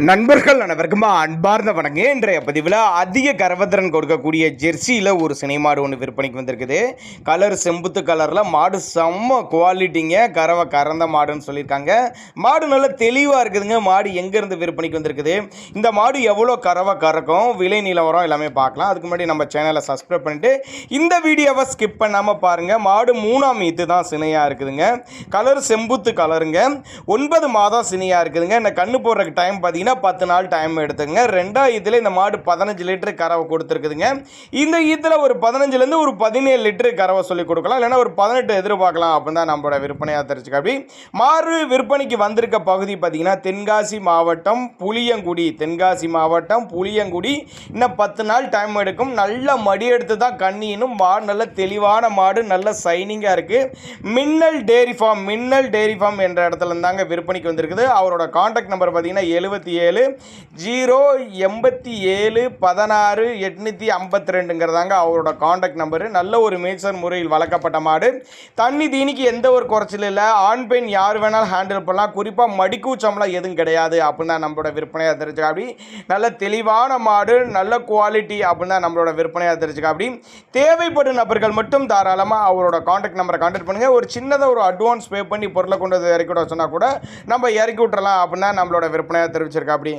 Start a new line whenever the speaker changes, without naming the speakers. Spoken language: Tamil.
நண்பர்கள் அனைவருக்கும் அன்பார்ந்த வணக்கம். இன்றைய பதிவில் அதிக கரவத்திறன் கொடுக்கக்கூடிய ஜெர்சியில் ஒரு சினை மாடு ஒன்று விற்பனைக்கு வந்திருக்குது. கலர் செம்புத்து கலரில் மாடு செம்ம குவாலிட்டிங்க, கறவை கறந்த மாடுன்னு சொல்லியிருக்காங்க. மாடு நல்லா தெளிவாக இருக்குதுங்க. மாடு எங்கேருந்து விற்பனைக்கு வந்திருக்குது, இந்த மாடு எவ்வளோ கறவை கறக்கும், விலை நிலவரம் எல்லாமே பார்க்கலாம். அதுக்கு முன்னாடி நம்ம சேனலை சப்ஸ்கிரைப் பண்ணிட்டு இந்த வீடியோவை ஸ்கிப் பண்ணாமல் பாருங்கள். மாடு 3ஆம் ஈத்து தான் சினையாக இருக்குதுங்க. கலர் செம்புத்து கலருங்க, 9 மாதம் சினையாக இருக்குதுங்க. இந்த கண்ணு போடுறதுக்கு டைம் பார்த்தீங்கன்னா 10 நாள் டைம் எடுத்துங்க. 2ஆம் ஈத்துல இந்த மாடு 15 லிட்டர் கறவை கொடுத்துருக்குதுங்க. இந்த ஈத்துல ஒரு 15லேருந்து ஒரு 17 லிட்டர் கறவை சொல்லி கொடுக்கலாம், இல்லைன்னா ஒரு 18 எதிர்பார்க்கலாம் அப்படின்னு தான் நம்மளோட விற்பனையாக தெரிஞ்சுக்க. அப்படி மாடு விற்பனைக்கு வந்திருக்க பகுதி பார்த்தீங்கன்னா தென்காசி மாவட்டம் புளியங்குடி. தென்காசி மாவட்டம் புளியங்குடி. இன்னும் 10 நாள் டைம் எடுக்கும். நல்ல மடி எடுத்து தான் கண்ணினும். மாடு நல்ல தெளிவான மாடு, நல்ல சைனிங்காக இருக்குது. மின்னல் டேரி ஃபார்ம் என்ற இடத்துல இருந்தாங்க விற்பனைக்கு வந்திருக்குது. அவரோட கான்டாக்ட் நம்பர் பார்த்தீங்கன்னா 77 087 16 852ங்கிறதாங்க அவரோட கான்டாக்ட் நம்பரு. நல்ல ஒரு மேய்ச்சல் முறையில் வளர்க்கப்பட்ட மாடு. தண்ணி தீனிக்கு எந்த ஒரு குறைச்சல் இல்லை. ஆண் பெண் யார் வேணாலும் ஹேண்டில் பண்ணலாம். குறிப்பாக மடிக்கூச்சம்லாம் எதுவும் கிடையாது அப்படின்னு தான் நம்மளோட விற்பனையாக தெரிஞ்சுக்க. அப்படி நல்ல தெளிவான மாடு, நல்ல குவாலிட்டி அப்படின்னு தான் நம்மளோட விற்பனையாக தெரிஞ்சுக்க. அப்படி தேவைப்படும் நபர்கள் மட்டும் தாராளமாக அவரோட கான்டாக்ட் நம்பரை கான்டாக்ட் பண்ணுங்கள். ஒரு சின்னதாக ஒரு அட்வான்ஸ் பே பண்ணி பொருளை கொண்டு வந்து இறக்கி விட சொன்னால் கூட நம்ம இறக்கி விட்டுறலாம் அப்படின்னு தான் நம்மளோட விற்பனையாக தெரிவிச்சிருக்கா. அப்படி